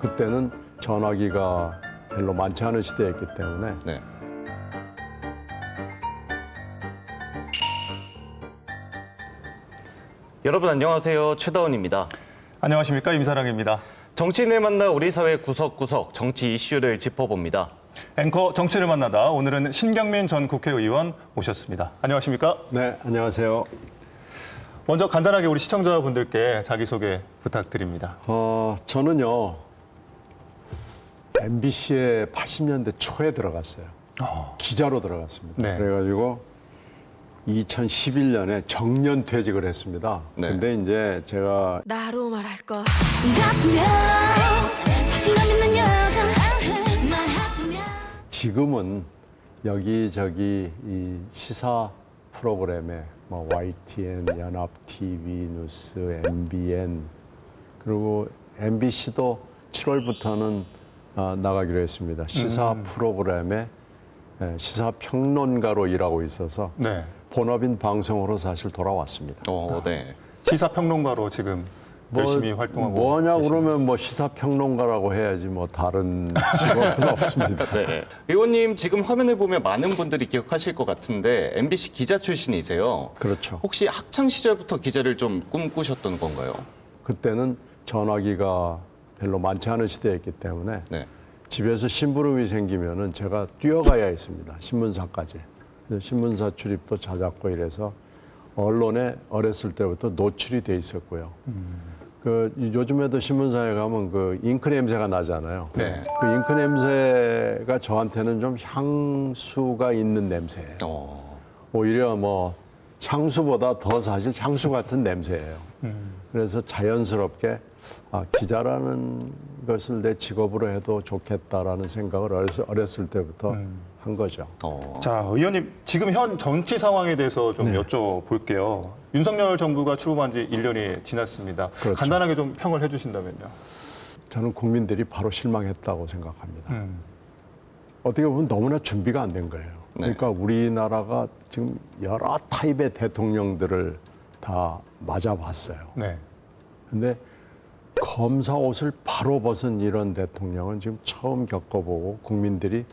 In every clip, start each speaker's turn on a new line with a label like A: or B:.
A: 그때는 전화기가 별로 많지 않은 시대였기 때문에
B: 네. 여러분 안녕하세요. 최다원입니다.
C: 안녕하십니까, 임사랑입니다.
B: 정치인을 만나 우리 사회 구석구석 정치 이슈를 짚어봅니다.
C: 앵커 정치를 만나다 오늘은 신경민 전 국회의원 모셨습니다. 안녕하십니까?
A: 네, 안녕하세요.
C: 먼저 간단하게 우리 시청자분들께 자기소개 부탁드립니다.
A: 저는요 MBC에 80년대 초에 들어갔어요. 기자로 들어갔습니다.
C: 네.
A: 그래가지고 2011년에 정년 퇴직을 했습니다.
B: 네.
A: 근데 이제 제가
D: 나로 말할 것 같으면 자신감 있는 여자 말하자면
A: 지금은 여기저기 이 시사 프로그램에 뭐 YTN, 연합 TV 뉴스, MBN 그리고 MBC도 7월부터는 나가기로 했습니다. 시사 프로그램에 시사 평론가로 일하고 있어서
C: 네.
A: 본업인 방송으로 사실 돌아왔습니다.
B: 네.
C: 시사평론가로 지금 열심히 활동하고
A: 뭐냐
C: 계십니다.
A: 그러면 뭐 시사 평론가라고 해야지 뭐 다른 직업은 없습니다.
B: 네. 의원님 지금 화면을 보면 많은 분들이 기억하실 것 같은데 MBC 기자 출신이세요.
A: 그렇죠.
B: 혹시 학창 시절부터 기자를 좀 꿈꾸셨던 건가요?
A: 그때는 전화기가 별로 많지 않은 시대였기 때문에
B: 네.
A: 집에서 심부름이 생기면은 제가 뛰어가야 했습니다. 신문사까지. 그래서 신문사 출입도 잦았고 이래서 언론에 어렸을 때부터 노출이 돼 있었고요. 요즘에도 신문사에 가면 그 잉크 냄새가 나잖아요.
B: 네.
A: 그 잉크 냄새가 저한테는 좀 향수가 있는 냄새예요. 오히려 뭐 향수보다 더 사실 향수 같은 냄새예요. 그래서 자연스럽게 기자라는 것을 내 직업으로 해도 좋겠다라는 생각을 어렸을 때부터 한 거죠.
C: 자, 의원님 지금 현 정치 상황에 대해서 좀
A: 네.
C: 여쭤볼게요. 윤석열 정부가 출범한 지 1년이 지났습니다.
A: 그렇죠.
C: 간단하게 좀 평을 해주신다면요.
A: 저는 국민들이 바로 실망했다고 생각합니다. 어떻게 보면 너무나 준비가 안 된 거예요.
B: 네.
A: 그러니까 우리나라가 지금 여러 타입의 대통령들을 다 맞아봤어요.
C: 네.
A: 근데 검사 옷을 바로 벗은 이런 대통령은 지금 처음 겪어보고 국민들이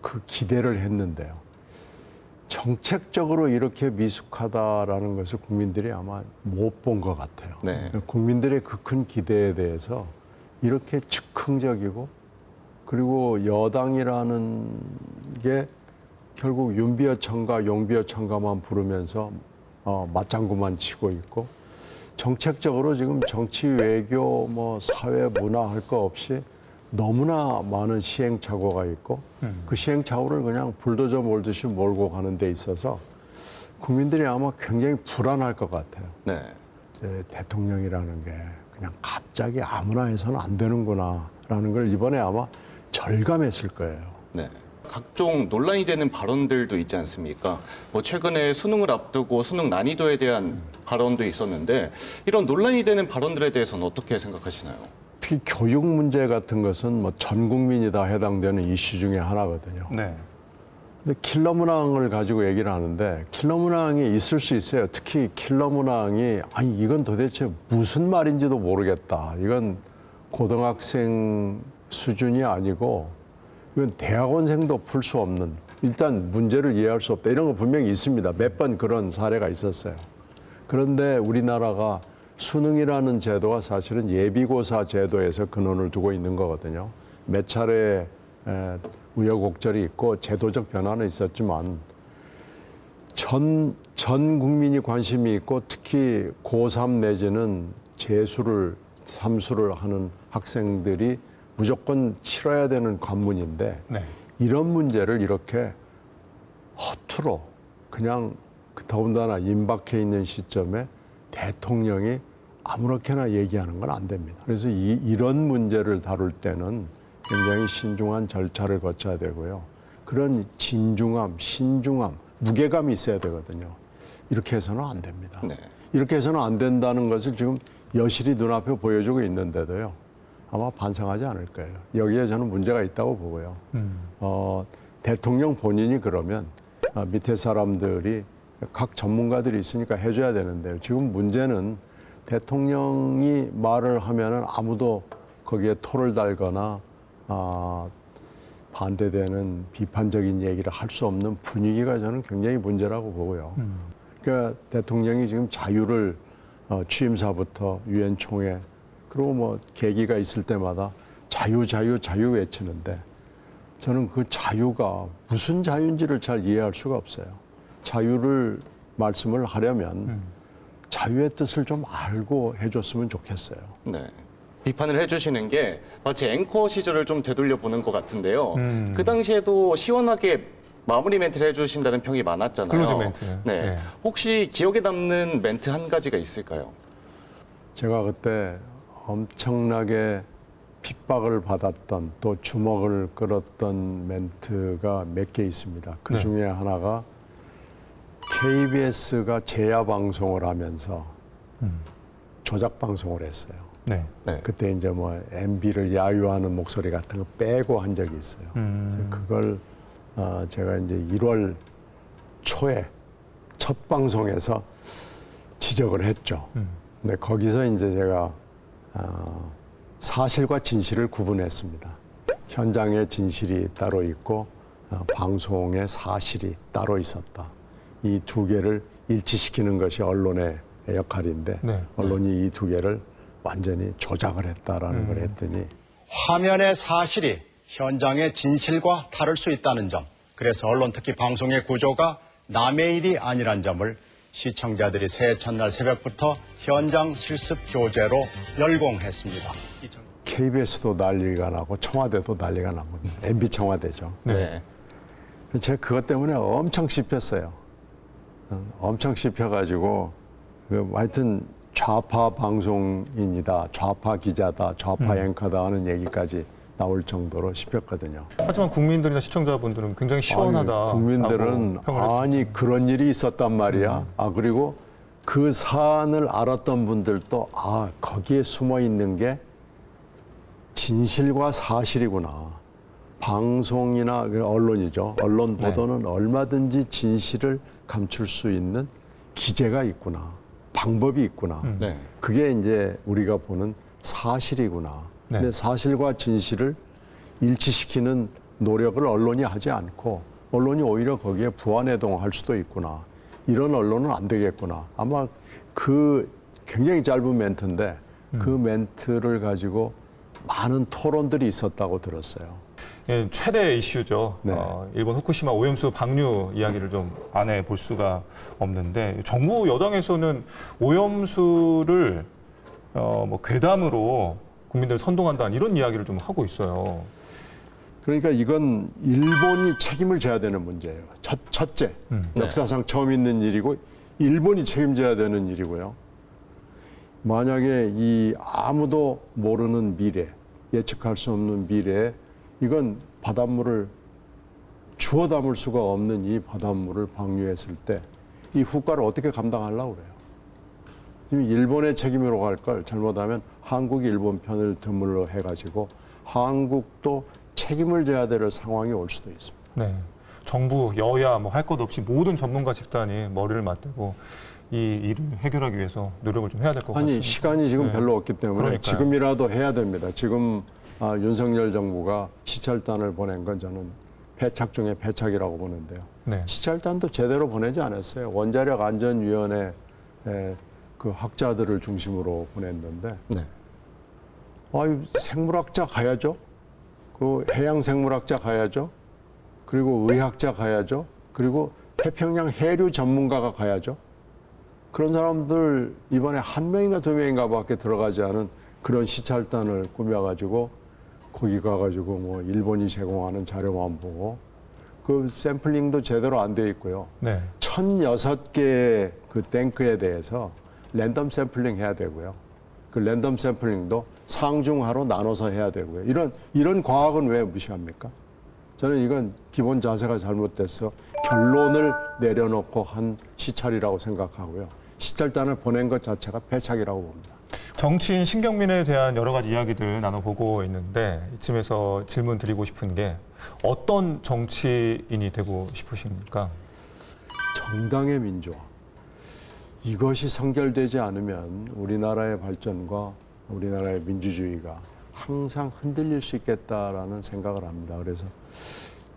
A: 그 기대를 했는데요. 정책적으로 이렇게 미숙하다라는 것을 국민들이 아마 못 본 것 같아요.
B: 네.
A: 국민들의 그 큰 기대에 대해서 이렇게 즉흥적이고 그리고 여당이라는 게 결국 윤비어천가 용비어천가만 부르면서 맞장구만 치고 있고 정책적으로 지금 정치 외교 뭐 사회 문화 할 거 없이 너무나 많은 시행착오가 있고 그 시행착오를 그냥 불도저 몰듯이 몰고 가는 데 있어서 국민들이 아마 굉장히 불안할 것 같아요.
B: 네.
A: 이제 대통령이라는 게 그냥 갑자기 아무나 해서는 안 되는구나라는 걸 이번에 아마 절감했을 거예요.
B: 네. 각종 논란이 되는 발언들도 있지 않습니까? 뭐 최근에 수능을 앞두고 수능 난이도에 대한 발언도 있었는데 이런 논란이 되는 발언들에 대해서는 어떻게 생각하시나요?
A: 특히 교육 문제 같은 것은 뭐 전 국민이 다 해당되는 이슈 중에 하나거든요.
C: 네.
A: 근데 킬러 문항을 가지고 얘기를 하는데 킬러 문항이 있을 수 있어요. 특히 킬러 문항이 아니 이건 도대체 무슨 말인지도 모르겠다. 이건 고등학생 수준이 아니고 이건 대학원생도 풀 수 없는 일단 문제를 이해할 수 없다. 이런 거 분명히 있습니다. 몇 번 그런 사례가 있었어요. 그런데 우리나라가 수능이라는 제도가 사실은 예비고사 제도에서 근원을 두고 있는 거거든요. 몇 차례 우여곡절이 있고 제도적 변화는 있었지만 전 국민이 관심이 있고 특히 고3 내지는 재수를 삼수를 하는 학생들이 무조건 치러야 되는 관문인데
C: 네.
A: 이런 문제를 이렇게 허투루 그냥 더군다나 임박해 있는 시점에 대통령이 아무렇게나 얘기하는 건 안 됩니다. 그래서 이런 문제를 다룰 때는 굉장히 신중한 절차를 거쳐야 되고요. 그런 진중함, 신중함, 무게감이 있어야 되거든요. 이렇게 해서는 안 됩니다.
B: 네.
A: 이렇게 해서는 안 된다는 것을 지금 여실히 눈앞에 보여주고 있는데도요. 아마 반성하지 않을 거예요. 여기에 저는 문제가 있다고 보고요. 대통령 본인이 그러면 밑에 사람들이 각 전문가들이 있으니까 해줘야 되는데요. 지금 문제는 대통령이 말을 하면은 아무도 거기에 토를 달거나 반대되는 비판적인 얘기를 할 수 없는 분위기가 저는 굉장히 문제라고 보고요. 그러니까 대통령이 지금 자유를 취임사부터 유엔 총회 그리고 뭐 계기가 있을 때마다 자유 외치는데 저는 그 자유가 무슨 자유인지를 잘 이해할 수가 없어요. 자유를 말씀을 하려면 자유의 뜻을 좀 알고 해줬으면 좋겠어요.
B: 네. 비판을 해주시는 게 마치 앵커 시절을 좀 되돌려 보는 것 같은데요. 그 당시에도 시원하게 마무리 멘트를 해주신다는 평이 많았잖아요.
C: 클로징 멘트.
B: 네.
C: 네.
B: 혹시 기억에 남는 멘트 한 가지가 있을까요?
A: 제가 그때 엄청나게 핍박을 받았던 또 주먹을 끌었던 멘트가 몇 개 있습니다. 그 중에 하나가 KBS가 재야 방송을 하면서 조작 방송을 했어요.
C: 네.
B: 네.
A: 그때 이제 뭐 MB를 야유하는 목소리 같은 거 빼고 한 적이 있어요. 그래서 그걸 제가 이제 1월 초에 첫 방송에서 지적을 했죠. 근데 거기서 이제 제가 사실과 진실을 구분했습니다. 현장의 진실이 따로 있고 방송의 사실이 따로 있었다. 이 두 개를 일치시키는 것이 언론의 역할인데
C: 네.
A: 언론이 이 두 개를 완전히 조작을 했다라는 걸 했더니
E: 화면의 사실이 현장의 진실과 다를 수 있다는 점, 그래서 언론 특히 방송의 구조가 남의 일이 아니란 점을 시청자들이 새해 첫날 새벽부터 현장 실습 교재로 열공했습니다.
A: KBS도 난리가 나고 청와대도 난리가 나고 MB 청와대죠.
B: 네.
A: 제가 그것 때문에 엄청 씹혔어요. 엄청 씹혀가지고 하여튼 좌파 방송인이다, 좌파 기자다, 좌파 앵커다 하는 얘기까지 나올 정도로 씹혔거든요.
C: 하지만 국민들이나 시청자분들은 굉장히 시원하다.
A: 아니, 국민들은 아니 그런 일이 있었단 말이야. 그리고 그 사안을 알았던 분들도 거기에 숨어 있는 게 진실과 사실이구나. 방송이나 언론이죠. 언론 보도는 얼마든지 진실을 감출 수 있는 기제가 있구나. 방법이 있구나.
B: 네.
A: 그게 이제 우리가 보는 사실이구나.
C: 네.
A: 근데 사실과 진실을 일치시키는 노력을 언론이 하지 않고 언론이 오히려 거기에 부안해동할 수도 있구나. 이런 언론은 안 되겠구나. 아마 그 굉장히 짧은 멘트인데 그 멘트를 가지고 많은 토론들이 있었다고 들었어요.
C: 예, 최대 이슈죠.
A: 네.
C: 일본 후쿠시마 오염수 방류 이야기를 좀 안 해 볼 수가 없는데 정부 여당에서는 오염수를 뭐 괴담으로 국민들을 선동한다는 이런 이야기를 좀 하고 있어요.
A: 그러니까 이건 일본이 책임을 져야 되는 문제예요. 첫째, 역사상 처음 있는 일이고 일본이 책임져야 되는 일이고요. 만약에 이 아무도 모르는 미래, 예측할 수 없는 미래에 이건 바닷물을 주워 담을 수가 없는 이 바닷물을 방류했을 때 이 후과를 어떻게 감당하려고 그래요. 지금 일본의 책임으로 갈 걸 잘못하면 한국이 일본 편을 드물러 해가지고 한국도 책임을 져야 될 상황이 올 수도 있습니다.
C: 네. 정부, 여야 뭐 할 것 없이 모든 전문가 집단이 머리를 맞대고 이 일을 해결하기 위해서 노력을 좀 해야 될 것 같습니다.
A: 아니 시간이 지금
C: 네.
A: 별로 없기 때문에
C: 그러니까요.
A: 지금이라도 해야 됩니다. 지금 윤석열 정부가 시찰단을 보낸 건 저는 패착 중에 패착이라고 보는데요.
C: 네.
A: 시찰단도 제대로 보내지 않았어요. 원자력 안전위원회 그 학자들을 중심으로 보냈는데
B: 네.
A: 생물학자 가야죠. 그 해양 생물학자 가야죠. 그리고 의학자 가야죠. 그리고 태평양 해류 전문가가 가야죠. 그런 사람들 이번에 한 명인가 두 명인가 밖에 들어가지 않은 그런 시찰단을 꾸며가지고 거기 가가지고 뭐 일본이 제공하는 자료만 보고 그 샘플링도 제대로 안 돼 있고요.
C: 네.
A: 1006개의 그 탱크에 대해서 랜덤 샘플링 해야 되고요. 그 랜덤 샘플링도 상중하로 나눠서 해야 되고요. 이런 과학은 왜 무시합니까? 저는 이건 기본 자세가 잘못돼서 결론을 내려놓고 한 시찰이라고 생각하고요. 시찰단을 보낸 것 자체가 패착이라고 봅니다.
C: 정치인 신경민에 대한 여러 가지 이야기들 나눠보고 있는데 이쯤에서 질문 드리고 싶은 게 어떤 정치인이 되고 싶으십니까?
A: 정당의 민주화. 이것이 성결되지 않으면 우리나라의 발전과 우리나라의 민주주의가 항상 흔들릴 수 있겠다라는 생각을 합니다. 그래서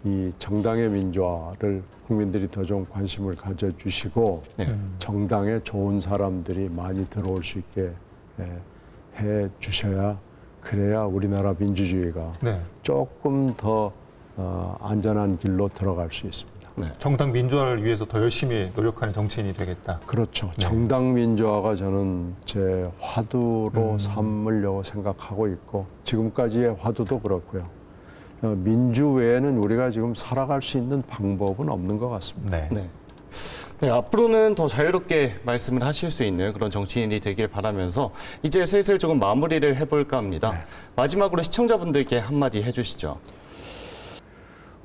A: 이 정당의 민주화를 국민들이 더 좀 관심을 가져주시고
B: 네.
A: 정당에 좋은 사람들이 많이 들어올 수 있게 해 주셔야 그래야 우리나라 민주주의가
C: 네.
A: 조금 더 안전한 길로 들어갈 수 있습니다.
C: 정당 민주화를 위해서 더 열심히 노력하는 정치인이 되겠다.
A: 그렇죠.
C: 네.
A: 정당 민주화가 저는 제 화두로 삼으려고 생각하고 있고 지금까지의 화두도 그렇고요. 민주 외에는 우리가 지금 살아갈 수 있는 방법은 없는 것 같습니다.
C: 네.
B: 네. 네, 앞으로는 더 자유롭게 말씀을 하실 수 있는 그런 정치인이 되길 바라면서 이제 슬슬 조금 마무리를 해볼까 합니다. 마지막으로 시청자분들께 한마디 해주시죠.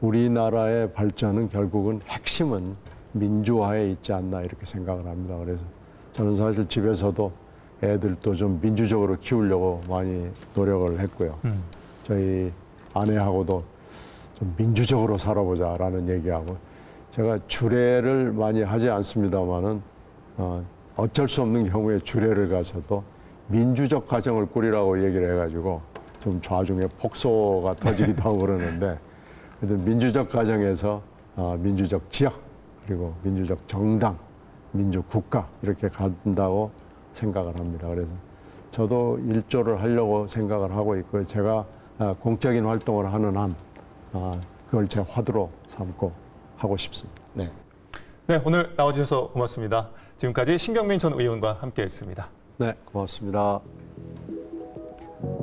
A: 우리나라의 발전은 결국은 핵심은 민주화에 있지 않나 이렇게 생각을 합니다. 그래서 저는 사실 집에서도 애들도 좀 민주적으로 키우려고 많이 노력을 했고요. 저희 아내하고도 좀 민주적으로 살아보자라는 얘기하고 제가 주례를 많이 하지 않습니다만은 어쩔 수 없는 경우에 주례를 가서도 민주적 가정을 꾸리라고 얘기를 해가지고 좀 좌중에 폭소가 터지기도 하고 그러는데 그래도 민주적 가정에서 민주적 지역 그리고 민주적 정당, 민주국가 이렇게 간다고 생각을 합니다. 그래서 저도 일조를 하려고 생각을 하고 있고요. 제가 공적인 활동을 하는 한 그걸 제 화두로 삼고 하고 싶습니다.
B: 네.
C: 네, 오늘 나와주셔서 고맙습니다. 지금까지 신경민 전 의원과 함께했습니다.
A: 네, 고맙습니다.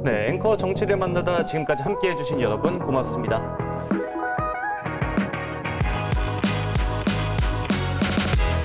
B: 네, 앵커 정치를 만나다 지금까지 함께해 주신 여러분 고맙습니다.